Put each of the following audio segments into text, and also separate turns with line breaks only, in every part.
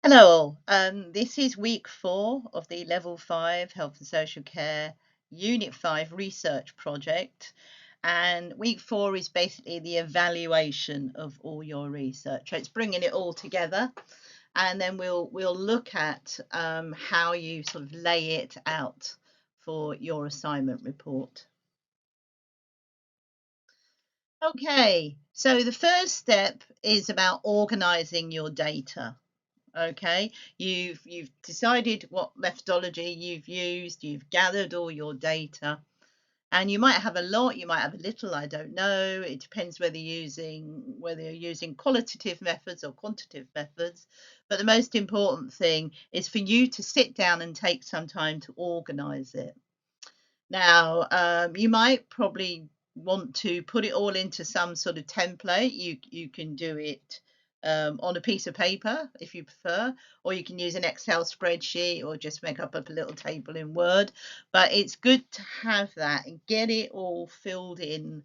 Hello, this is week 4 of the Level 5 Health and Social Care Unit 5 research project. And week 4 is basically the evaluation of all your research. So it's bringing it all together, and then we'll look at how you sort of lay it out for your assignment report. Okay, so the first step is about organizing your data. Okay, you've decided what methodology you've used, you've gathered all your data, and you might have a lot, you might have a little, I don't know. It depends whether you're using qualitative methods or quantitative methods. But the most important thing is for you to sit down and take some time to organize it. Now, you might probably want to put it all into some sort of template. You can do it on a piece of paper if you prefer, or you can use an Excel spreadsheet or just make up a little table in Word. But it's good to have that and get it all filled in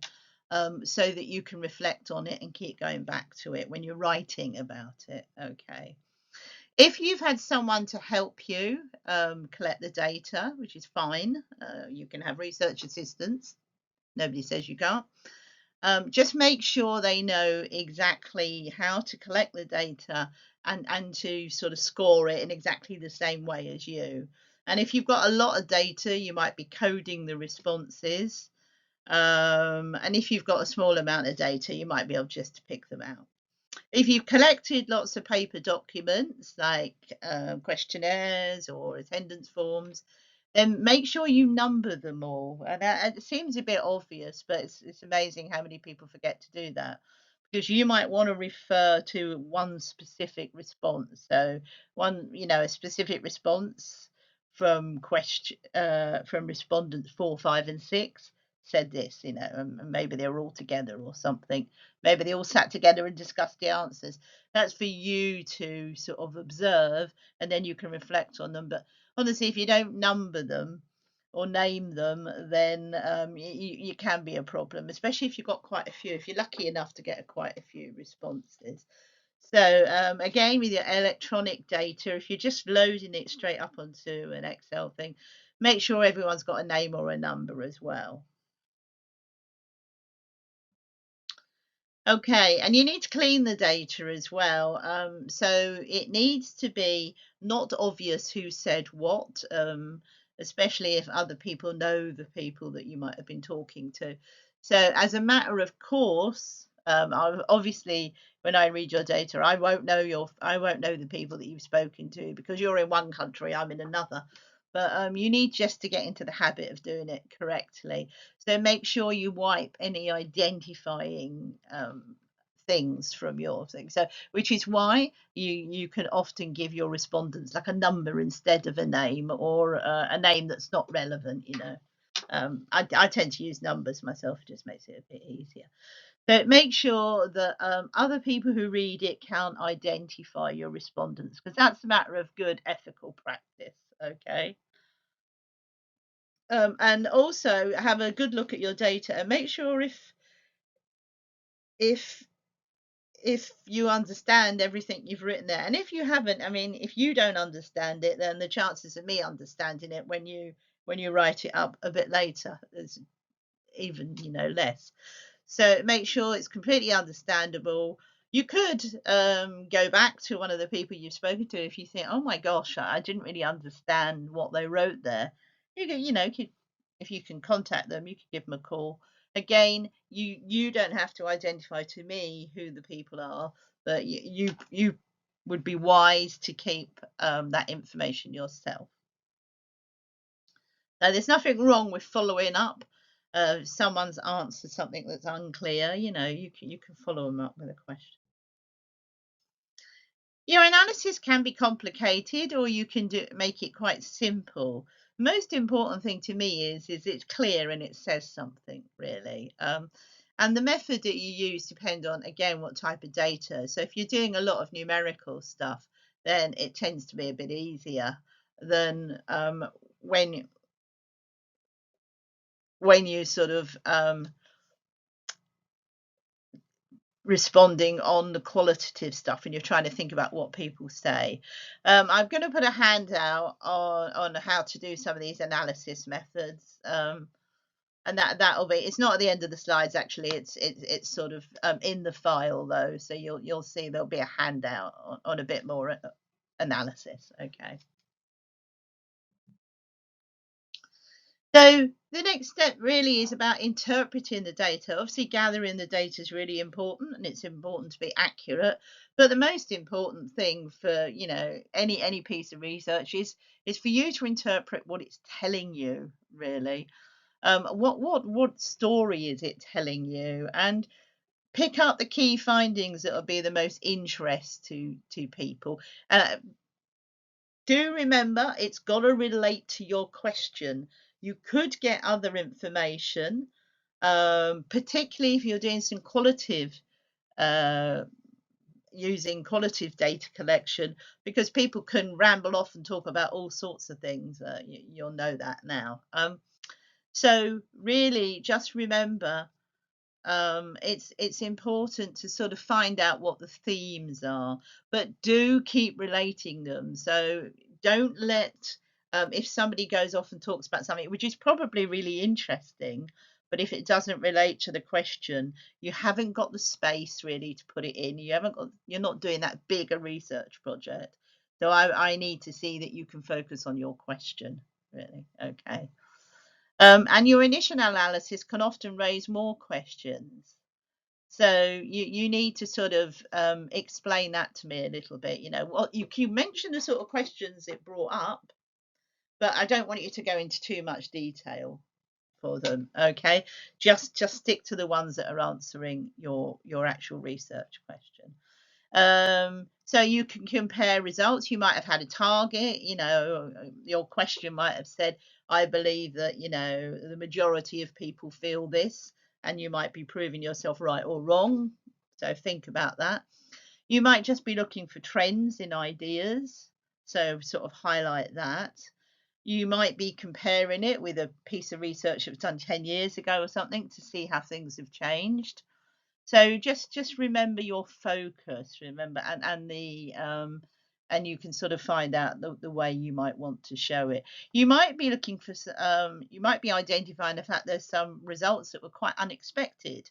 so that you can reflect on it and keep going back to it when you're writing about it. Okay. If you've had someone to help you collect the data, which is fine, you can have research assistants. Nobody says you can't. Just make sure they know exactly how to collect the data and to sort of score it in exactly the same way as you. And if you've got a lot of data, you might be coding the responses. And if you've got a small amount of data, you might be able just to pick them out. If you've collected lots of paper documents like questionnaires or attendance forms, then make sure you number them all. And it seems a bit obvious, but it's amazing how many people forget to do that, because you might want to refer to one specific response. So a specific response from respondents 4, 5, and 6 said this, and maybe they were all together or something. Maybe they all sat together and discussed the answers. That's for you to sort of observe, and then you can reflect on them. But honestly, if you don't number them or name them, then you can be a problem, especially if you've got quite a few. If you're lucky enough to get quite a few responses. So again, with your electronic data, if you're just loading it straight up onto an Excel thing, make sure everyone's got a name or a number as well. Okay, and you need to clean the data as well. So it needs to be not obvious who said what, especially if other people know the people that you might have been talking to. So, as a matter of course, obviously, when I read your data, I won't know the people that you've spoken to because you're in one country, I'm in another. But you need just to get into the habit of doing it correctly. So make sure you wipe any identifying things from your thing. So, which is why you can often give your respondents like a number instead of a name, or a name that's not relevant. I tend to use numbers myself. It just makes it a bit easier. So make sure that other people who read it can identify your respondents, because that's a matter of good ethical practice. Okay. And also have a good look at your data and make sure if if you understand everything you've written there. And if you haven't, I mean, if you don't understand it, then the chances of me understanding it when you write it up a bit later is even less. So make sure it's completely understandable. You could go back to one of the people you've spoken to if you think, oh my gosh, I didn't really understand what they wrote there. If you can contact them, you can give them a call. Again, you don't have to identify to me who the people are, but you would be wise to keep that information yourself. Now, there's nothing wrong with following up. If someone's answered something that's unclear, you can follow them up with a question. Your analysis can be complicated, or you can make it quite simple. Most important thing to me is it's clear and it says something really. And the method that you use depend on, again, what type of data. So if you're doing a lot of numerical stuff, then it tends to be a bit easier than when when you sort of responding on the qualitative stuff and you're trying to think about what people say. I'm going to put a handout on how to do some of these analysis methods. And that'll be, it's not at the end of the slides actually, it's sort of in the file though, so you'll see there'll be a handout on a bit more analysis. Okay. So the next step really is about interpreting the data. Obviously, gathering the data is really important, and it's important to be accurate. But the most important thing for any piece of research is for you to interpret what it's telling you. Really, what story is it telling you, and pick up the key findings that will be the most interest to people. Do remember it's got to relate to your question. You could get other information, particularly if you're doing some qualitative, uh, using qualitative data collection, because people can ramble off and talk about all sorts of things. You'll know that now. So really, just remember it's important to sort of find out what the themes are, but do keep relating them. So don't let if somebody goes off and talks about something which is probably really interesting, but if it doesn't relate to the question, you haven't got the space really to put it in. You're not doing that bigger research project. So I need to see that you can focus on your question, really. Okay. And your initial analysis can often raise more questions. So you need to sort of explain that to me a little bit. What you mentioned the sort of questions it brought up, but I don't want you to go into too much detail for them. Okay, just stick to the ones that are answering your actual research question. So you can compare results. You might have had a target, your question might have said, I believe that, the majority of people feel this, and you might be proving yourself right or wrong. So think about that. You might just be looking for trends in ideas. So sort of highlight that. You might be comparing it with a piece of research that was done 10 years ago or something to see how things have changed. So just remember your focus, remember, and you can sort of find out the way you might want to show it. You might be looking for you might be identifying the fact there's some results that were quite unexpected.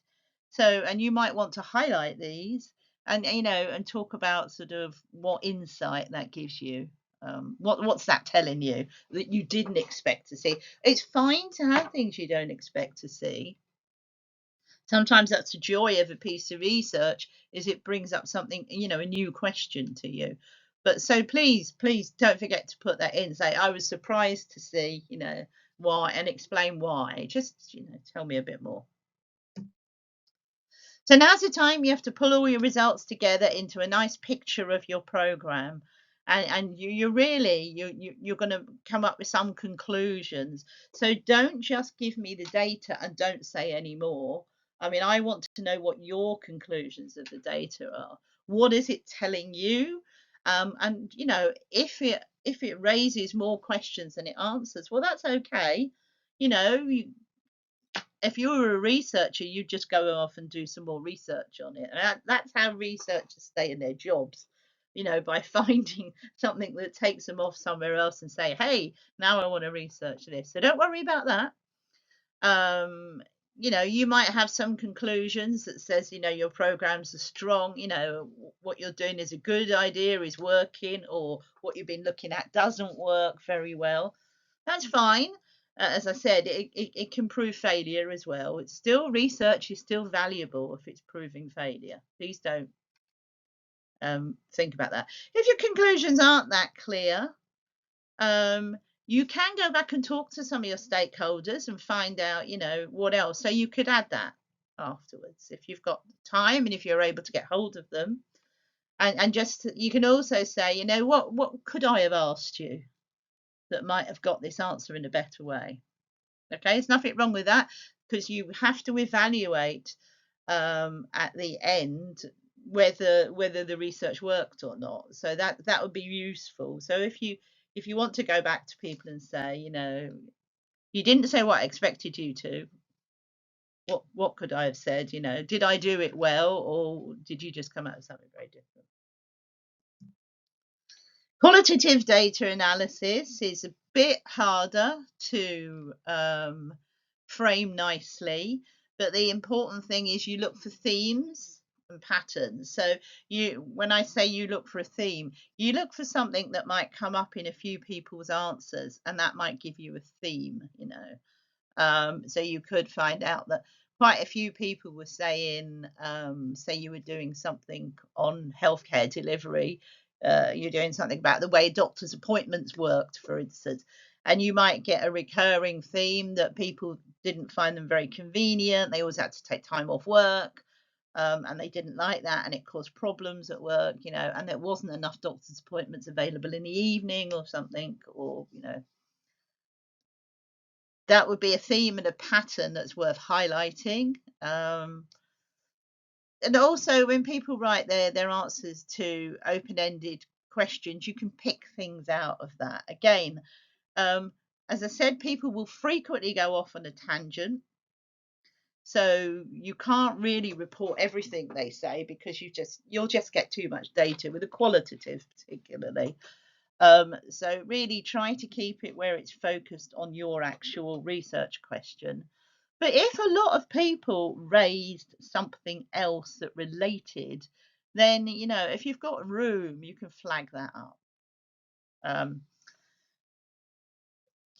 So, and you might want to highlight these and and talk about sort of what insight that gives you. What's that telling you that you didn't expect to see? It's fine to have things you don't expect to see. Sometimes that's the joy of a piece of research, is it brings up something, a new question to you. But so please don't forget to put that in. Say, I was surprised to see, why, and explain why. Just, tell me a bit more. So now's the time you have to pull all your results together into a nice picture of your program. And you're going to come up with some conclusions. So don't just give me the data and don't say any more. I mean, I want to know what your conclusions of the data are. What is it telling you? And if it raises more questions than it answers, well, that's okay. If you were a researcher, you'd just go off and do some more research on it. And that's how researchers stay in their jobs, by finding something that takes them off somewhere else and say, hey, now I want to research this. So don't worry about that. Um, you might have some conclusions that says, your programs are strong, what you're doing is a good idea, is working, or what you've been looking at doesn't work very well. That's fine. As I said, it can prove failure as well. It's still, research is still valuable if it's proving failure. Please don't think about that. If your conclusions aren't that clear, um, you can go back and talk to some of your stakeholders and find out, what else. So you could add that afterwards if you've got time and if you're able to get hold of them. And just, you can also say, what could I have asked you that might have got this answer in a better way? Okay, there's nothing wrong with that, because you have to evaluate at the end whether the research worked or not. So that would be useful. So if you want to go back to people and say, you didn't say what I expected you to, what could I have said? You know, did I do it well, or did you just come out with something very different? Qualitative data analysis is a bit harder to frame nicely, but the important thing is you look for themes and patterns. So when I say you look for a theme, you look for something that might come up in a few people's answers, and that might give you a theme, you know. So you could find out that quite a few people were saying, say you were doing something on healthcare delivery, you're doing something about the way doctors' appointments worked, for instance, and you might get a recurring theme that people didn't find them very convenient. They always had to take time off work. And they didn't like that, and it caused problems at work, you know, and there wasn't enough doctor's appointments available in the evening or something, or, you know, that would be a theme and a pattern that's worth highlighting. And also, when people write their answers to open-ended questions, you can pick things out of that. Again, as I said, people will frequently go off on a tangent. So you can't really report everything they say because you'll just get too much data with a qualitative particularly. So really try to keep it where it's focused on your actual research question. But if a lot of people raised something else that related, then, you know, if you've got room, you can flag that up. Um,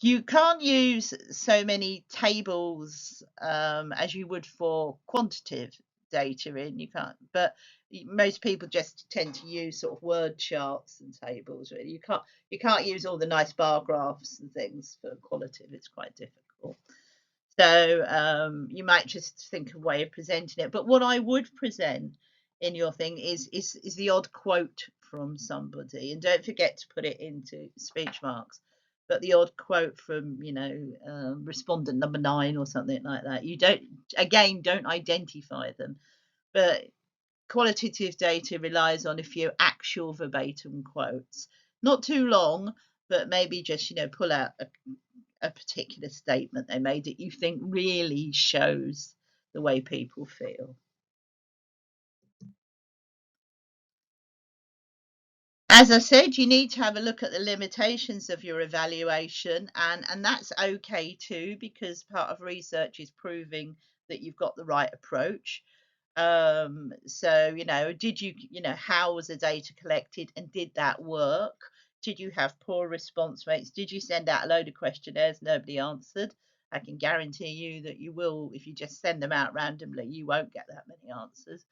you can't use so many tables as you would for quantitative data in. You can't, but most people just tend to use sort of word charts and tables. Really, you can't use all the nice bar graphs and things for qualitative. It's quite difficult. So you might just think of a way of presenting it. But what I would present in your thing is the odd quote from somebody, and don't forget to put it into speech marks. But the odd quote from, you know, respondent number 9 or something like that. You don't identify them, but qualitative data relies on a few actual verbatim quotes, not too long, but maybe just, you know, pull out a particular statement they made that you think really shows the way people feel. As I said, you need to have a look at the limitations of your evaluation, and that's okay too, because part of research is proving that you've got the right approach. So, you know, how was the data collected and did that work? Did you have poor response rates? Did you send out a load of questionnaires nobody answered? I can guarantee you that you will, if you just send them out randomly, you won't get that many answers.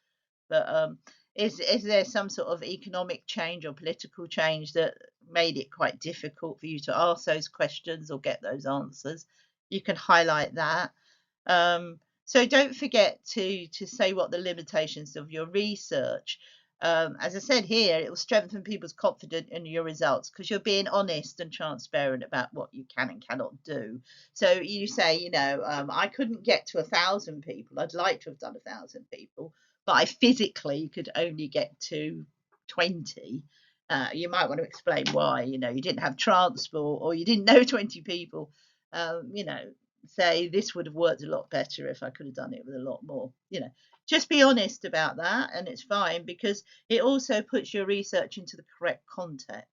But is there some sort of economic change or political change that made it quite difficult for you to ask those questions or get those answers? You can highlight that. So don't forget to say what the limitations of your research. As I said here, it will strengthen people's confidence in your results because you're being honest and transparent about what you can and cannot do. So you say, you know, I couldn't get to 1,000 people. I'd like to have done 1,000 people, but I physically could only get to 20. You might want to explain why. You know, you didn't have transport or you didn't know 20 people. You know, say this would have worked a lot better if I could have done it with a lot more. You know, just be honest about that, and it's fine because it also puts your research into the correct context.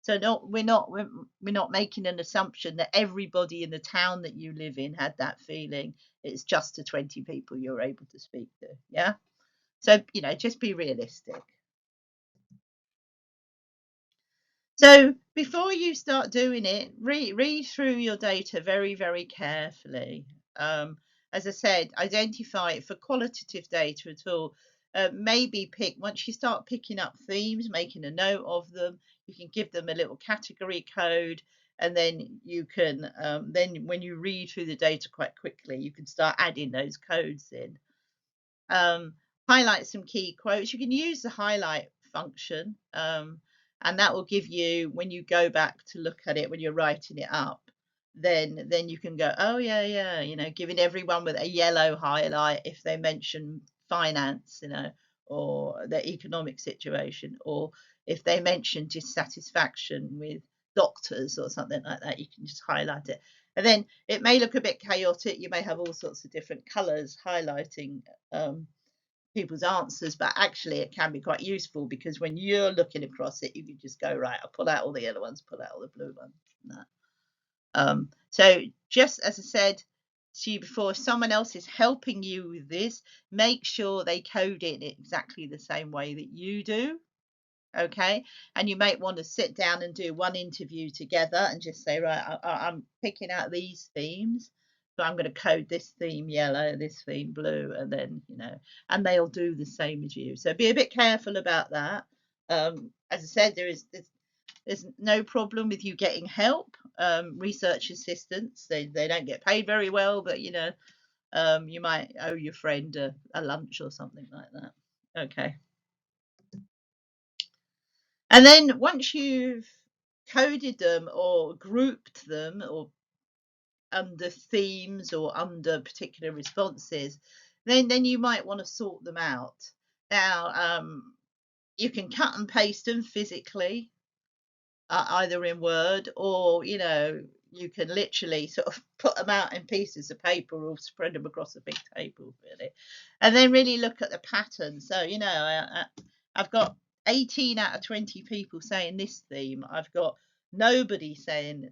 So we're not making an assumption that everybody in the town that you live in had that feeling. It's just the 20 people you're able to speak to. Yeah. So, you know, just be realistic. So before you start doing it, read through your data very, very carefully. As I said, identify for qualitative data at all. Maybe once you start picking up themes, making a note of them, you can give them a little category code, and then you can then when you read through the data quite quickly, you can start adding those codes in. um, Highlight some key quotes. You can use the highlight function, and that will give you, when you go back to look at it when you're writing it up, then you can go, oh yeah, yeah, you know, giving everyone with a yellow highlight if they mention finance, you know, or their economic situation, or if they mention dissatisfaction with doctors or something like that, you can just highlight it. And then it may look a bit chaotic. You may have all sorts of different colours highlighting people's answers, but actually it can be quite useful, because when you're looking across it, you can just go, right, I'll pull out all the yellow ones, pull out all the blue ones. And that. So just as I said to you before, if someone else is helping you with this, make sure they code it exactly the same way that you do. Okay, and you might want to sit down and do one interview together and just say, right, I'm picking out these themes, so I'm going to code this theme yellow, this theme blue, and then, and they'll do the same as you. So be a bit careful about that. As I said, there's no problem with you getting help. Research assistants, they don't get paid very well, but you might owe your friend a lunch or something like that. Okay. And then once you've coded them or grouped them or under themes or under particular responses, then you might want to sort them out. Now, you can cut and paste them physically, either in Word, or you can literally sort of put them out in pieces of paper or spread them across a big table, really, and then really look at the pattern. So I've got 18 out of 20 people saying this theme. I've got nobody saying,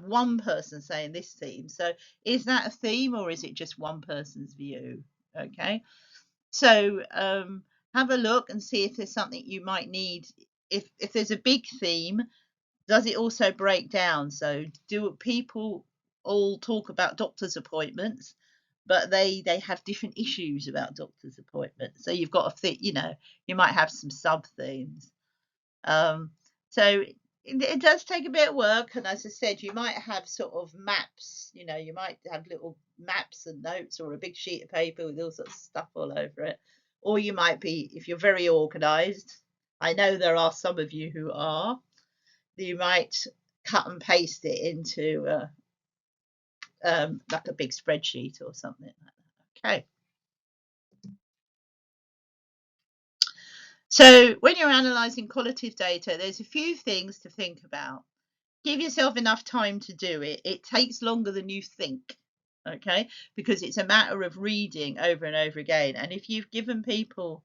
one person saying this theme. So is that a theme, or is it just one person's view? Okay, so have a look and see if there's something you might need. If there's a big theme, does it also break down? So do people all talk about doctor's appointments, but they have different issues about doctor's appointments? So you've got you might have some sub themes. So it does take a bit of work, and as I said, you might have sort of maps. You might have little maps and notes, or a big sheet of paper with all sorts of stuff all over it. Or you might be, if you're very organised, I know there are some of you who are, you might cut and paste it into like a big spreadsheet or something like that. Okay. So when you're analysing qualitative data, there's a few things to think about. Give yourself enough time to do it. It takes longer than you think, okay, because it's a matter of reading over and over again. And if you've given people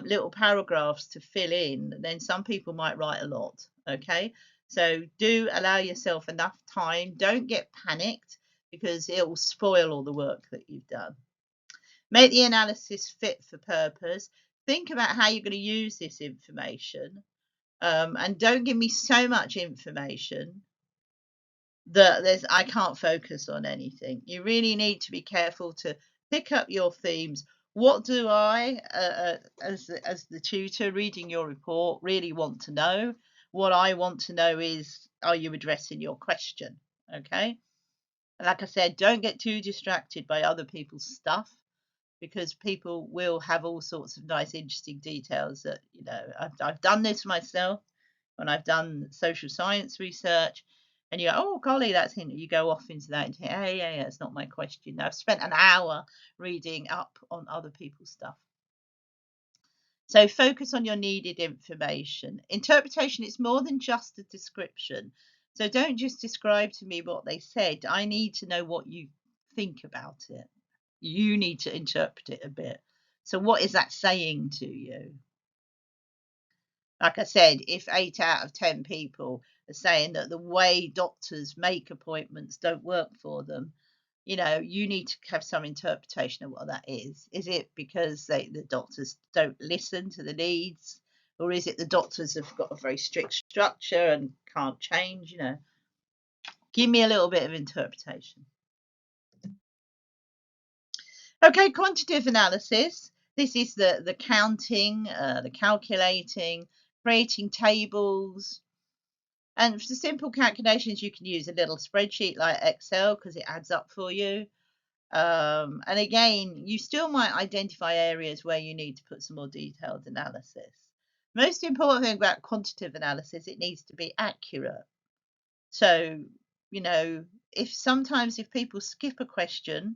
little paragraphs to fill in, then some people might write a lot, okay? So do allow yourself enough time. Don't get panicked, because it will spoil all the work that you've done. Make the analysis fit for purpose. Think about how you're going to use this information, and don't give me so much information that I can't focus on anything. You really need to be careful to pick up your themes. What do I, as the tutor reading your report, really want to know? What I want to know is, are you addressing your question? Okay. Like I said, don't get too distracted by other people's stuff, because people will have all sorts of nice, interesting details that, I've done this myself when I've done social science research, and you go, oh golly, that's in, you go off into that and say, hey, yeah, it's not my question. I've spent an hour reading up on other people's stuff. So focus on your needed information. Interpretation is more than just a description. So don't just describe to me what they said. I need to know what you think about it. You need to interpret it a bit. So what is that saying to you? Like I said, if 8 out of 10 people are saying that the way doctors make appointments don't work for them, you need to have some interpretation of what that is. Is it because the doctors don't listen to the needs? Or is it the doctors have got a very strict structure and can't change? Give me a little bit of interpretation. Okay, quantitative analysis. This is the counting, the calculating, creating tables. And for simple calculations, you can use a little spreadsheet like Excel, because it adds up for you. And again, you still might identify areas where you need to put some more detailed analysis. Most important thing about quantitative analysis, it needs to be accurate. So, if sometimes if people skip a question,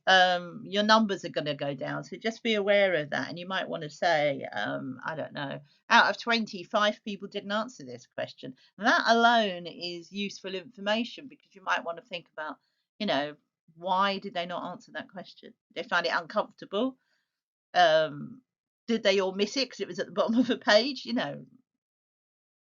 your numbers are going to go down. So just be aware of that. And you might want to say, I don't know, out of 25 people didn't answer this question. That alone is useful information, because you might want to think about, you know, why did they not answer that question? Did they find it uncomfortable? Did they all miss it because it was at the bottom of a page? You know,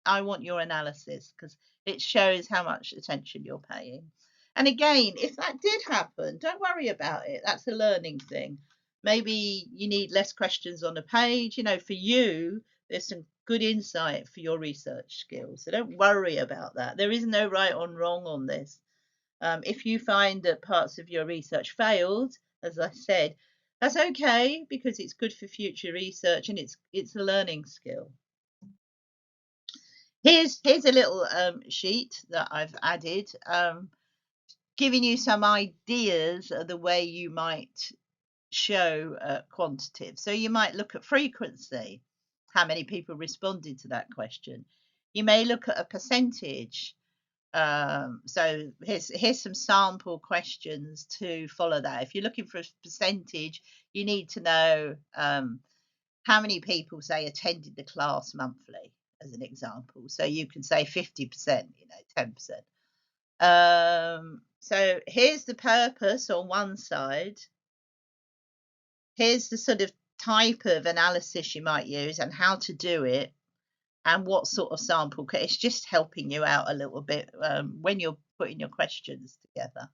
I want your analysis, because it shows how much attention you're paying. And again, if that did happen, don't worry about it. That's a learning thing. Maybe you need less questions on a page. You know, for you, there's some good insight for your research skills. So don't worry about that. There is no right or wrong on this. If you find that parts of your research failed, as I said, that's okay, because it's good for future research and it's a learning skill. Here's a little sheet that I've added, giving you some ideas of the way you might show quantitative. So you might look at frequency, how many people responded to that question. You may look at a percentage. So here's some sample questions to follow that. If you're looking for a percentage, you need to know how many people, say, attended the class monthly, as an example. So you can say 50%, 10%. So here's the purpose on one side. Here's the sort of type of analysis you might use and how to do it, and what sort of sample. It's just helping you out a little bit when you're putting your questions together.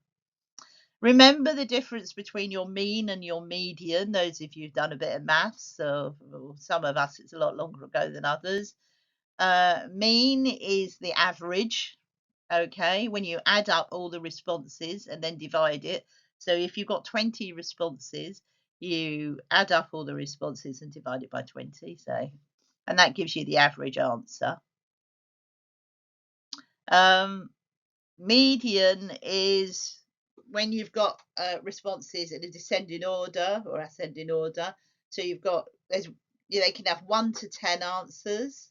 Remember the difference between your mean and your median. Those of you who've done a bit of maths, or some of us, it's a lot longer ago than others. Mean is the average, okay, when you add up all the responses and then divide it. So if you've got 20 responses, you add up all the responses and divide it by 20, say, and that gives you the average answer. Median is when you've got responses in a descending order or ascending order. So you've got, they can have 1 to 10 answers.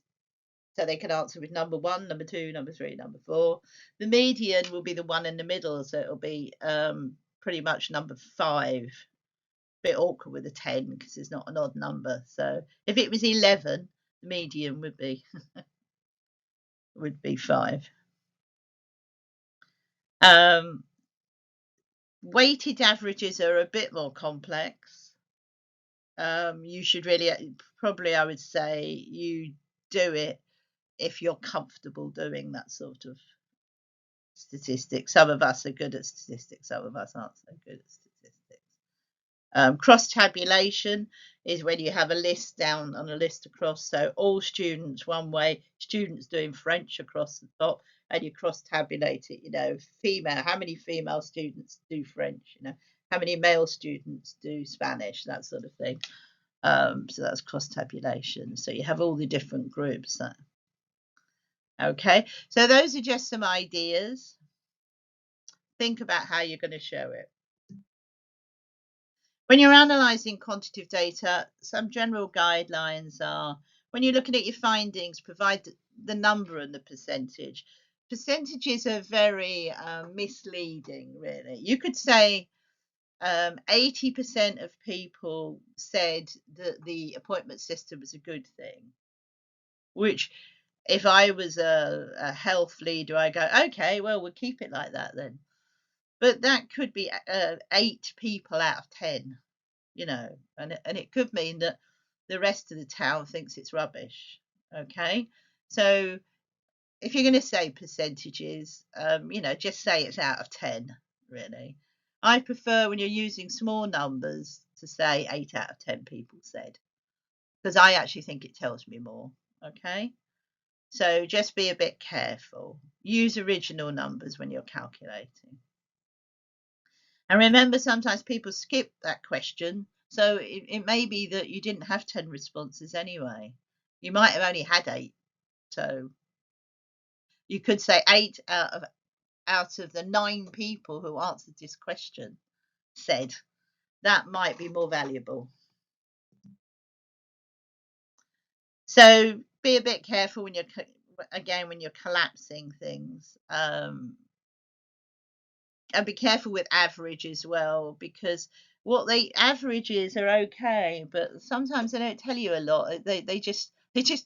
So they can answer with number 1, number 2, number 3, number 4. The median will be the one in the middle, so it'll be pretty much number 5. Bit awkward with a 10 because it's not an odd number. So if it was 11, the median would be would be 5. Weighted averages are a bit more complex. You should really, probably, I would say, you do it if you're comfortable doing that sort of statistics. Some of us are good at statistics, some of us aren't so good at statistics. Cross tabulation is when you have a list down on a list across, so all students one way, students doing French across the top, and you cross tabulate it, female, how many female students do French, how many male students do Spanish, that sort of thing. So that's cross tabulation. So you have all the different groups. Okay, so those are just some ideas. Think about how you're going to show it. When you're analysing quantitative data, some general guidelines are, when you're looking at your findings, provide the number and the percentage. Percentages are very misleading, really. You could say 80% of people said that the appointment system was a good thing, which, if I was a health leader, I go, okay, well, we'll keep it like that then. But that could be 8 people out of 10, and it could mean that the rest of the town thinks it's rubbish. Okay, so if you're going to say percentages, just say it's out of 10, really. I prefer, when you're using small numbers, to say 8 out of 10 people said, because I actually think it tells me more. Okay, so just be a bit careful. Use original numbers when you're calculating. And remember, sometimes people skip that question. So it may be that you didn't have 10 responses anyway. You might have only had 8. So you could say 8 out of the 9 people who answered this question said. That might be more valuable. So be a bit careful when you're collapsing things. And be careful with average as well, because what the averages are okay, but sometimes they don't tell you a lot. They just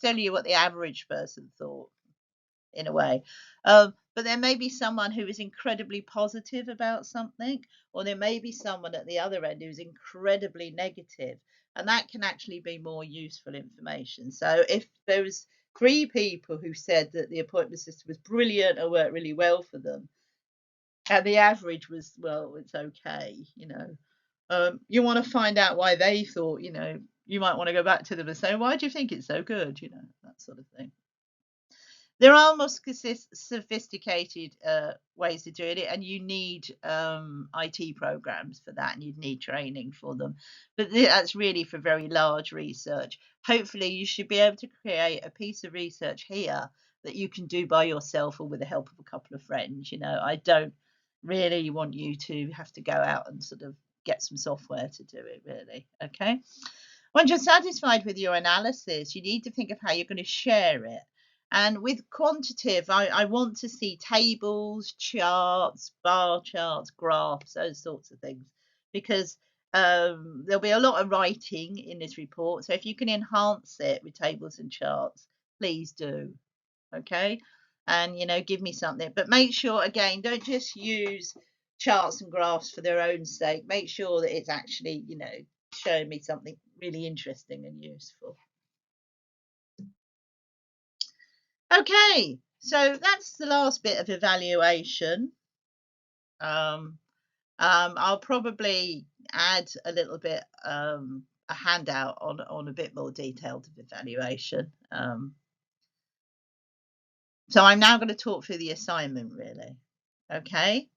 tell you what the average person thought in a way. But there may be someone who is incredibly positive about something, or there may be someone at the other end who's incredibly negative, and that can actually be more useful information. So if there was three people who said that the appointment system was brilliant or worked really well for them, and the average was, well, it's okay, you want to find out why they thought, you might want to go back to them and say, why do you think it's so good, that sort of thing. There are more sophisticated ways of doing it, and you need IT programs for that, and you'd need training for them. But that's really for very large research. Hopefully, you should be able to create a piece of research here that you can do by yourself or with the help of a couple of friends. I don't really want you to have to go out and sort of get some software to do it, really. Okay. Once you're satisfied with your analysis, you need to think of how you're going to share it. And with quantitative, I want to see tables, charts, bar charts, graphs, those sorts of things, because there'll be a lot of writing in this report. So if you can enhance it with tables and charts, please do. Okay. And, give me something. But make sure, again, don't just use charts and graphs for their own sake. Make sure that it's actually, showing me something really interesting and useful. Okay, so that's the last bit of evaluation. I'll probably add a little bit, a handout on a bit more detailed evaluation. So I'm now going to talk through the assignment, really. Okay.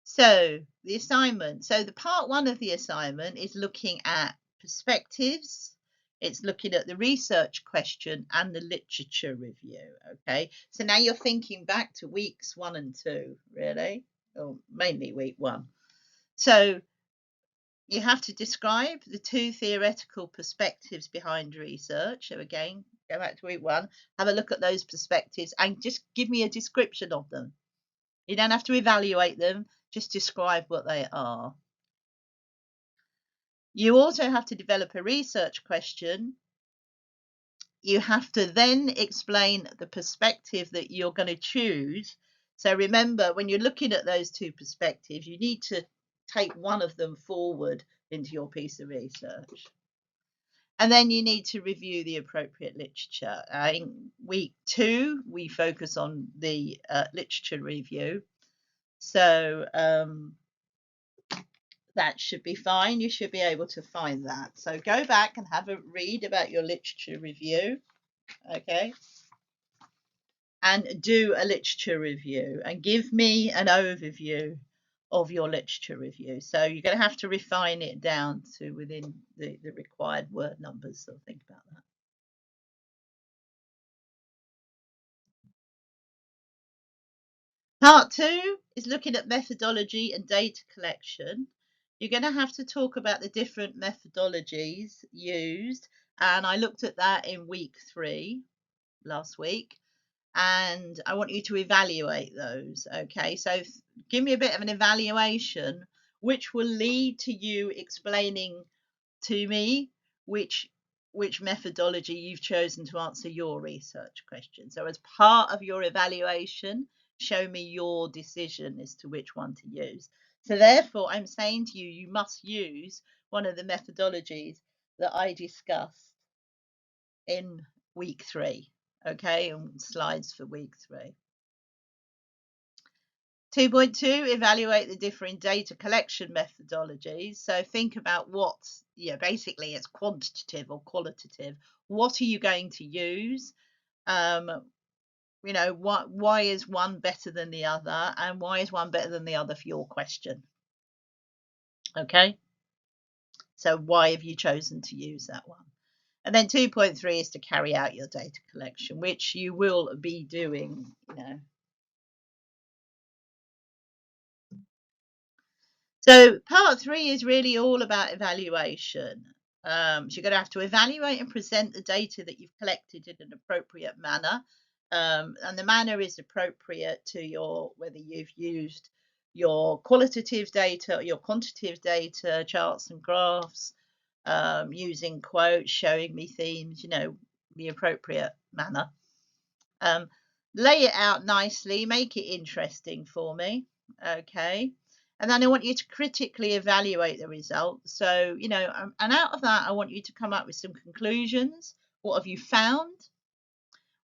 So the assignment. So the part one of the assignment is looking at perspectives. It's looking at the research question and the literature review. Okay. So now you're thinking back to weeks 1 and 2, really, or mainly week 1. So you have to describe the 2 theoretical perspectives behind research. So again, go back to week 1, have a look at those perspectives and just give me a description of them. You don't have to evaluate them, just describe what they are. You also have to develop a research question. You have to then explain the perspective that you're going to choose. So remember, when you're looking at those 2 perspectives, you need to take one of them forward into your piece of research. And then you need to review the appropriate literature. In week 2, we focus on the literature review. So that should be fine. You should be able to find that. So go back and have a read about your literature review. Okay. And do a literature review and give me an overview of your literature review. So you're going to have to refine it down to within the required word numbers. So think about that. Part 2 is looking at methodology and data collection. You're going to have to talk about the different methodologies used. And I looked at that in week 3 last week. And I want you to evaluate those. Okay, so give me a bit of an evaluation, which will lead to you explaining to me which methodology you've chosen to answer your research question. So as part of your evaluation, show me your decision as to which one to use. So therefore, I'm saying to you, you must use one of the methodologies that I discussed in week 3. Okay, and slides for week 3. 2.2, evaluate the differing data collection methodologies. So think about what, basically it's quantitative or qualitative. What are you going to use? Why is one better than the other, and why is one better than the other for your question? Okay. So why have you chosen to use that one? And then 2.3 is to carry out your data collection, which you will be doing, So part 3 is really all about evaluation. So you're going to have to evaluate and present the data that you've collected in an appropriate manner. And the manner is appropriate to whether you've used your qualitative data, your quantitative data, charts and graphs, using quotes, showing me themes, the appropriate manner. Lay it out nicely, make it interesting for me, okay? And then I want you to critically evaluate the results. So, and out of that, I want you to come up with some conclusions. What have you found?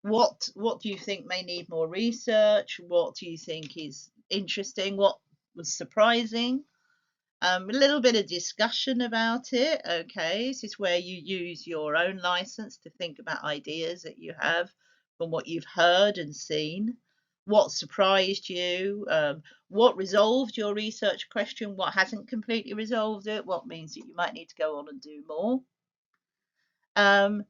What do you think may need more research? What do you think is interesting? What was surprising? A little bit of discussion about it. Okay, this is where you use your own license to think about ideas that you have from what you've heard and seen. What surprised you? What resolved your research question? What hasn't completely resolved it? What means that you might need to go on and do more? Um,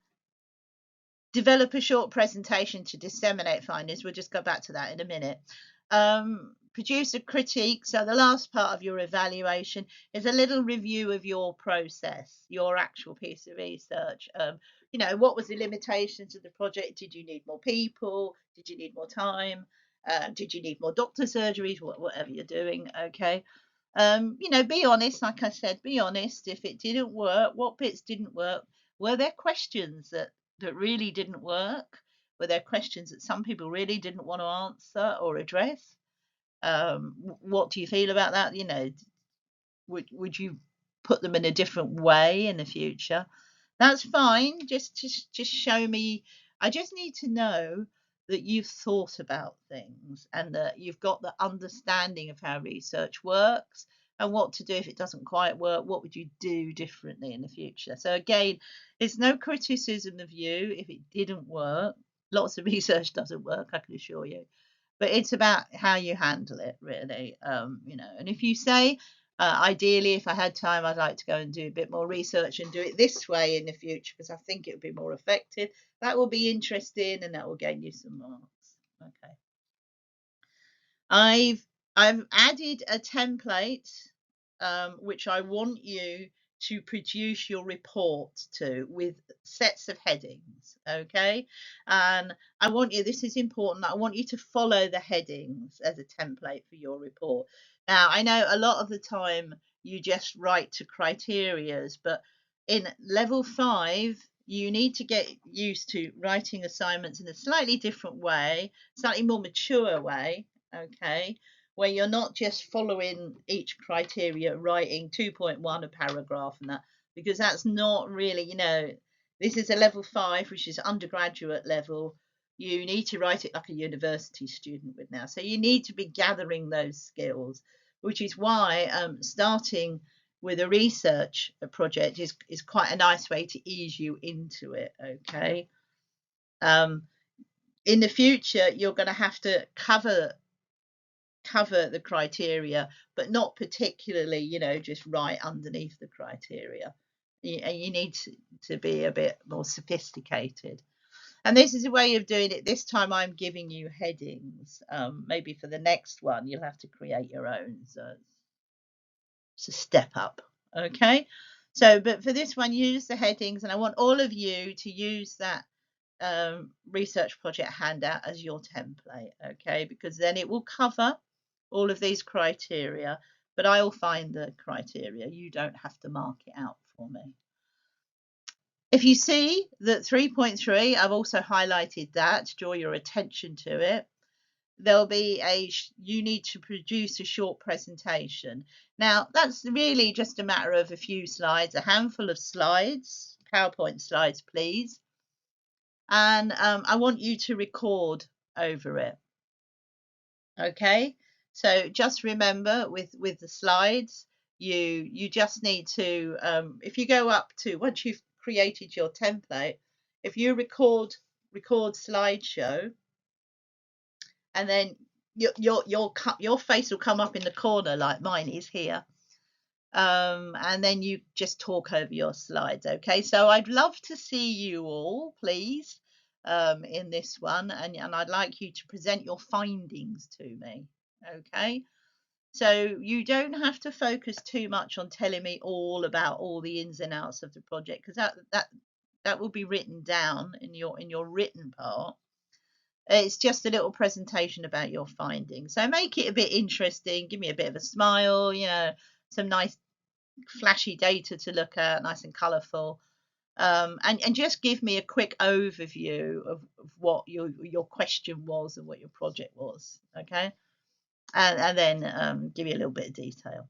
Develop a short presentation to disseminate findings. We'll just go back to that in a minute. Produce a critique. So the last part of your evaluation is a little review of your process, your actual piece of research. What was the limitations of the project? Did you need more people? Did you need more time? Did you need more doctor surgeries? Whatever you're doing, okay. Be honest. Like I said, be honest. If it didn't work, what bits didn't work? Were there questions that really didn't work? Were there questions that some people really didn't want to answer or address? What do you feel about that? Would you put them in a different way in the future? That's fine. Just show me. I just need to know that you've thought about things and that you've got the understanding of how research works and what to do if it doesn't quite work. What would you do differently in the future? So again, it's no criticism of you if it didn't work. Lots of research doesn't work, I can assure you, but it's about how you handle it, really. And if you say, ideally, if I had time, I'd like to go and do a bit more research and do it this way in the future because I think it would be more effective. That will be interesting and that will gain you some marks. Okay. I've added a template which I want you to produce your report to with sets of headings, okay? And I want you, this is important, I want you to follow the headings as a template for your report. Now, I know a lot of the time you just write to criterias, but in level 5, you need to get used to writing assignments in a slightly different way, slightly more mature way, okay? Where you're not just following each criteria, writing 2.1 a paragraph and that, because that's not really, this is a level 5, which is undergraduate level. You need to write it like a university student would now. So you need to be gathering those skills, which is why starting with a research project is quite a nice way to ease you into it, okay? In the future, you're going to have to cover the criteria, but not particularly, just right underneath the criteria. You need to be a bit more sophisticated. And this is a way of doing it. This time I'm giving you headings. Maybe for the next one, you'll have to create your own. So it's a step up. Okay. So, but for this one, use the headings, and I want all of you to use that research project handout as your template, okay? Because then it will cover all of these criteria, but I'll find the criteria. You don't have to mark it out for me. If you see that 3.3, I've also highlighted that to draw your attention to it. There'll be you need to produce a short presentation. Now, that's really just a matter of a few slides, a handful of slides, PowerPoint slides, please. And I want you to record over it. Okay, so just remember with the slides, you just need to if you go up to, once you've created your template, if you record slideshow, and then your face will come up in the corner like mine is here, and then you just talk over your slides. Okay, so I'd love to see you all, please, in this one, and I'd like you to present your findings to me. Okay, so you don't have to focus too much on telling me all about all the ins and outs of the project, because that will be written down in your written part. It's just a little presentation about your findings. So make it a bit interesting, give me a bit of a smile, some nice flashy data to look at, nice and colourful. And just give me a quick overview of what your question was and what your project was, okay? And then give you a little bit of detail.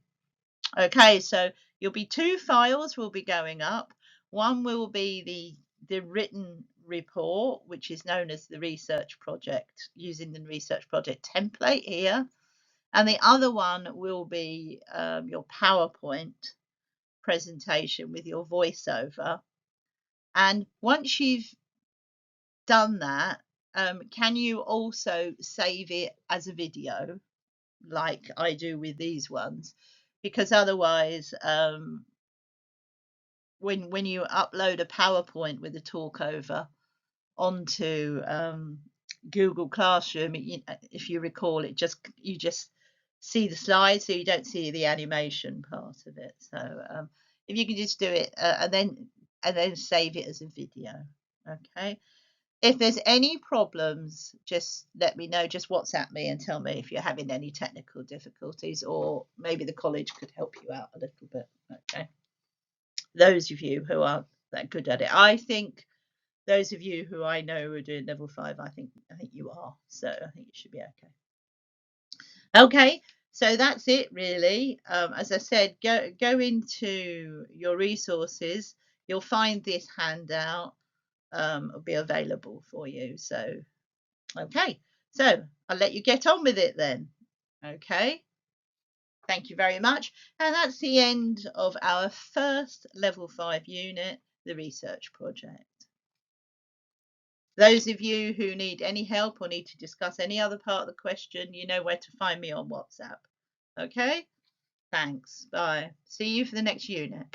Okay, so you'll be 2 files will be going up. One will be the written report, which is known as the research project, using the research project template here. And the other one will be your PowerPoint presentation with your voiceover. And once you've done that, can you also save it as a video like I do with these ones? Because otherwise, when you upload a PowerPoint with a talk over onto Google Classroom, if you recall, you just see the slides, so you don't see the animation part of it. So if you can just do it and then save it as a video, okay. If there's any problems, just let me know. Just WhatsApp me and tell me if you're having any technical difficulties, or maybe the college could help you out a little bit. Okay. Those of you who aren't that good at it, I think those of you who I know are doing level 5, I think you are. So I think you should be okay. Okay. So that's it really. As I said, go into your resources. You'll find this handout. Will be available for you. So, okay. So I'll let you get on with it then. Okay. Thank you very much. And that's the end of our first level 5 unit, the research project. Those of you who need any help or need to discuss any other part of the question, you know where to find me on WhatsApp. Okay? Thanks. Bye. See you for the next unit.